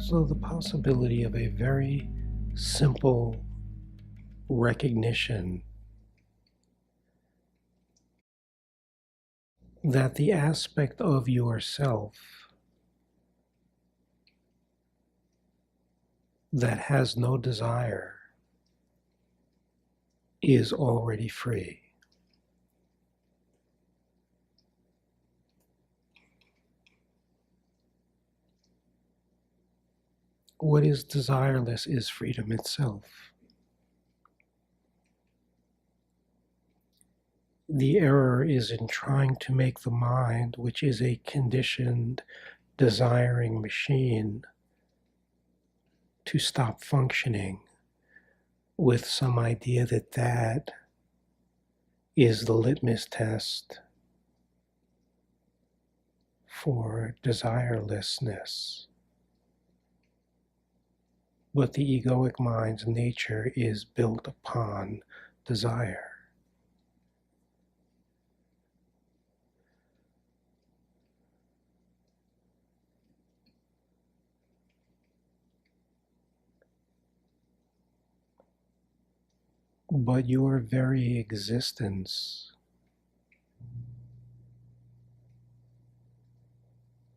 So, the possibility of a very simple recognition that the aspect of yourself that has no desire is already free. What is desireless is freedom itself. The error is in trying to make the mind, which is a conditioned, desiring machine, to stop functioning with some idea that that is the litmus test for desirelessness. But the egoic mind's nature is built upon desire. But your very existence,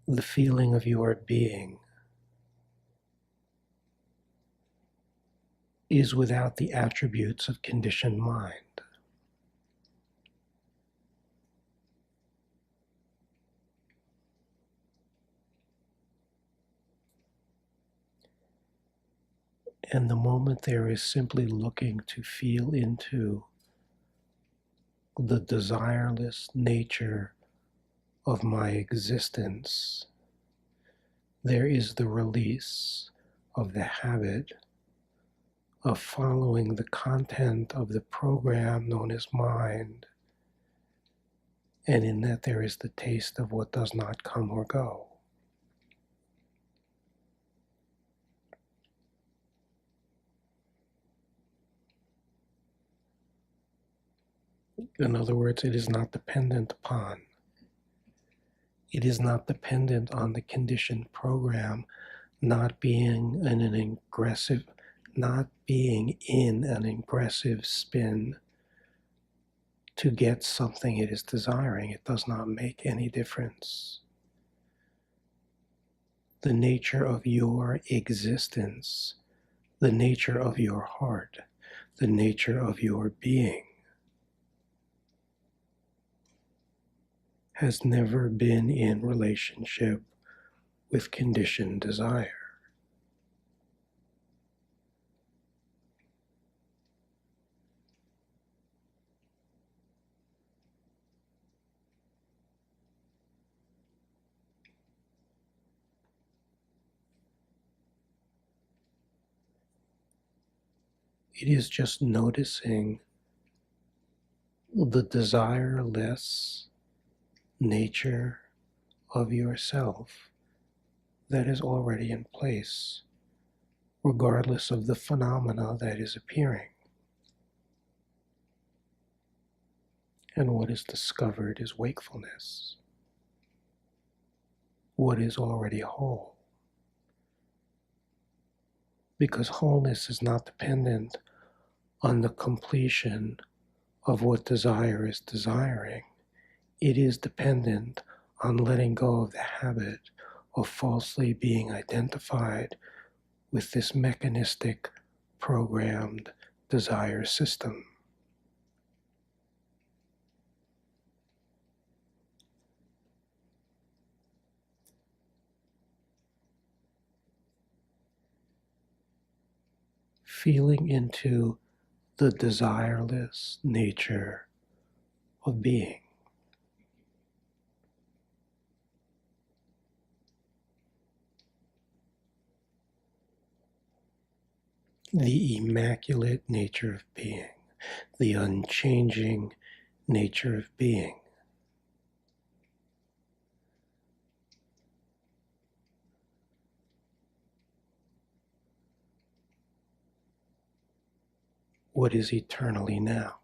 the feeling of your being, is without the attributes of conditioned mind. And the moment there is simply looking to feel into the desireless nature of my existence, there is the release of the habit of following the content of the program known as mind, and in that there is the taste of what does not come or go. In other words, it is not dependent upon. It is not dependent on the conditioned program not being in an aggressive spin to get something it is desiring. It does not make any difference. The nature of your existence, the nature of your heart, the nature of your being has never been in relationship with conditioned desire. It is just noticing the desireless nature of yourself that is already in place, regardless of the phenomena that is appearing. And what is discovered is wakefulness, what is already whole. Because wholeness is not dependent on the completion of what desire is desiring. It is dependent on letting go of the habit of falsely being identified with this mechanistic, programmed desire system. Feeling into the desireless nature of being. The immaculate nature of being, the unchanging nature of being. What is eternally now.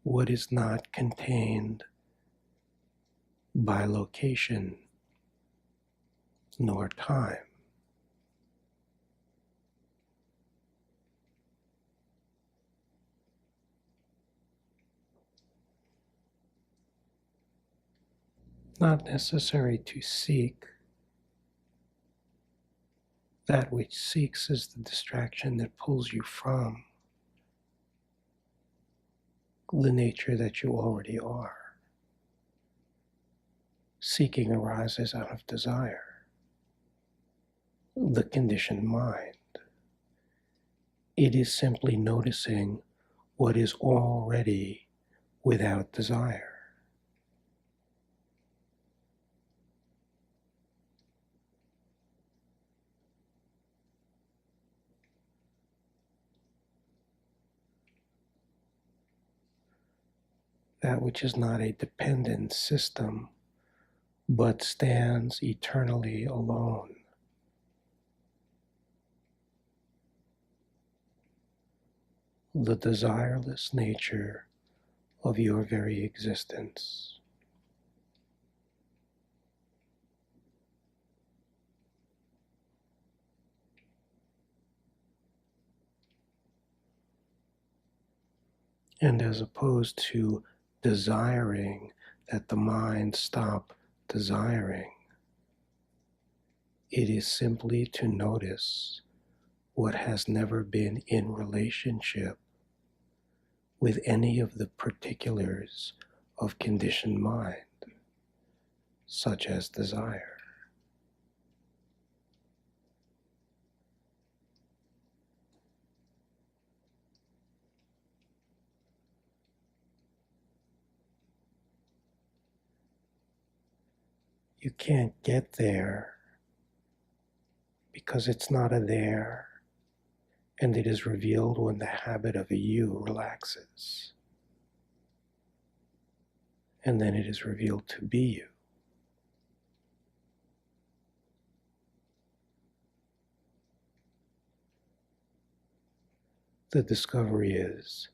What is not contained by location nor time. Not necessary to seek. That which seeks is the distraction that pulls you from the nature that you already are. Seeking arises out of desire, the conditioned mind. It is simply noticing what is already without desire. That which is not a dependent system, but stands eternally alone. The desireless nature of your very existence. And as opposed to desiring that the mind stop desiring, it is simply to notice what has never been in relationship with any of the particulars of conditioned mind, such as desire. You can't get there because it's not a there, and it is revealed when the habit of a you relaxes. And then it is revealed to be you. The discovery is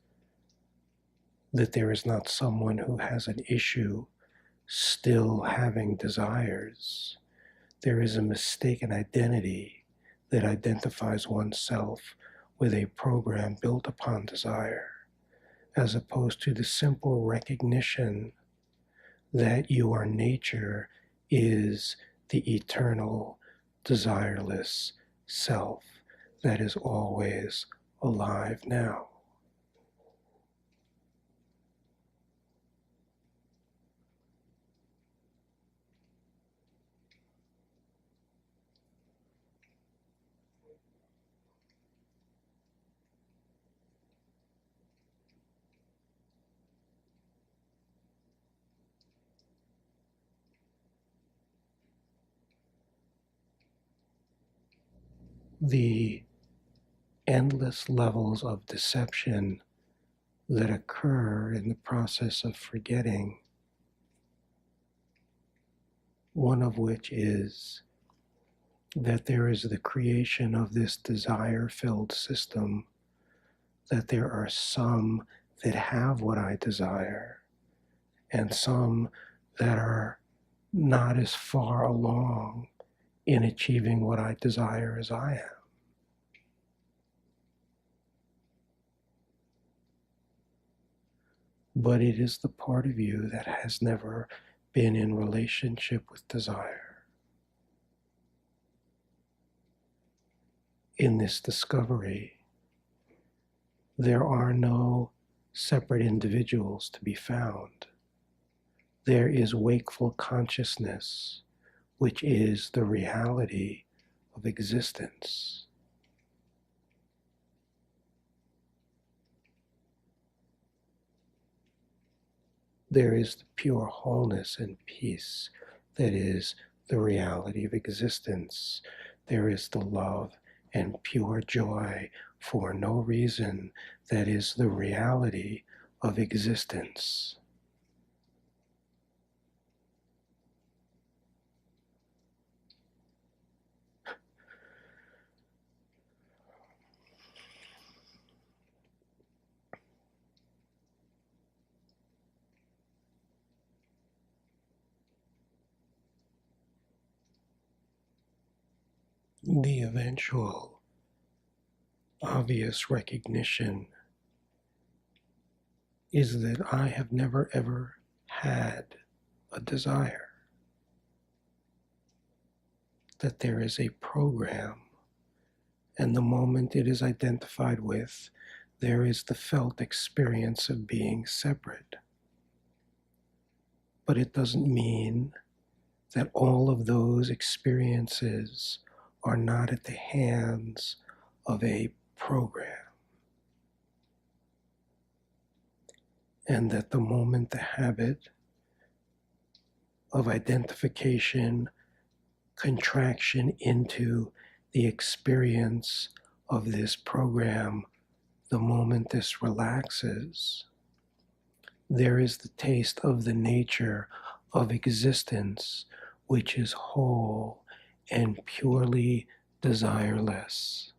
that there is not someone who has an issue still having desires. There is a mistaken identity that identifies oneself with a program built upon desire, as opposed to the simple recognition that your nature is the eternal, desireless self that is always alive now. The endless levels of deception that occur in the process of forgetting, one of which is that there is the creation of this desire-filled system, that there are some that have what I desire, and some that are not as far along in achieving what I desire as I am. But it is the part of you that has never been in relationship with desire. In this discovery, there are no separate individuals to be found. There is wakeful consciousness, which is the reality of existence. There is the pure wholeness and peace that is the reality of existence. There is the love and pure joy for no reason that is the reality of existence. the eventual obvious recognition is that I have never ever had a desire, that there is a program, and the moment it is identified with, there is the felt experience of being separate. But it doesn't mean that all of those experiences are not at the hands of a program, and that the moment the habit of identification, contraction into the experience of this program, the moment this relaxes, there is the taste of the nature of existence, which is whole and purely desireless.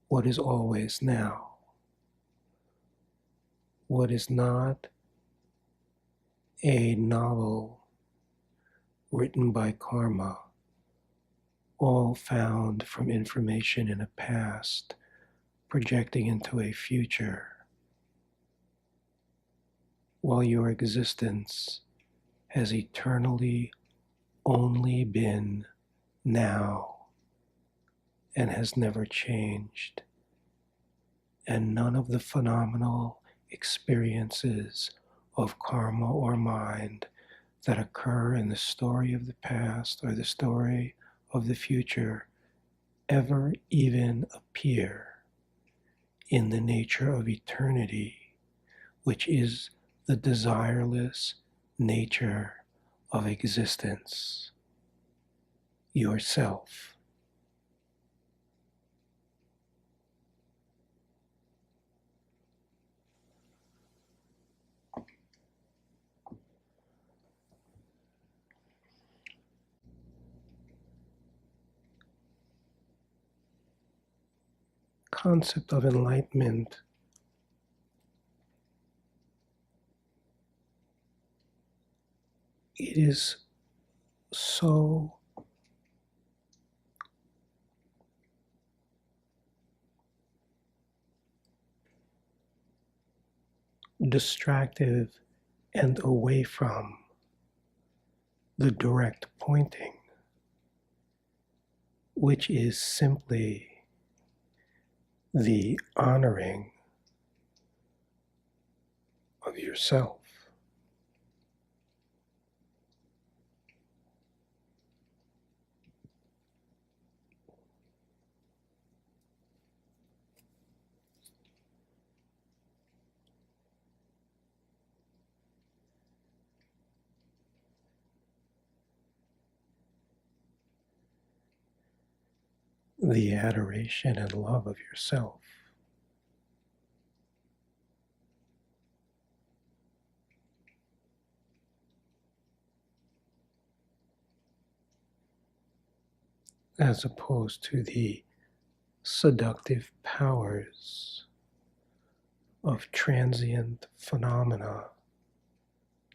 What is always now? What is not a novel written by karma, all found from information in a past, projecting into a future, while your existence has eternally only been now and has never changed, and none of the phenomenal experiences of karma or mind that occur in the story of the past or the story of the future ever even appear in the nature of eternity, which is the desireless nature of existence, yourself. Concept of enlightenment it is so distractive and away from the direct pointing, which is simply the honoring of yourself. The adoration and love of yourself. As opposed to the seductive powers of transient phenomena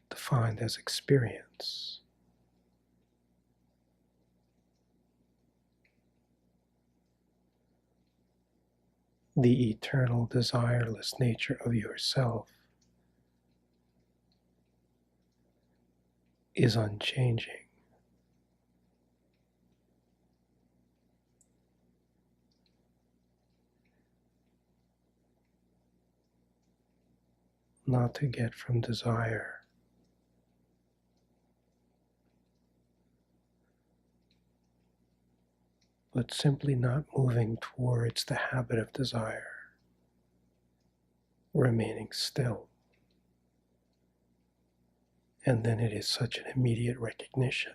defined as experience. The eternal desireless nature of yourself is unchanging. Not to get from desire, but simply not moving towards the habit of desire, remaining still. And then it is such an immediate recognition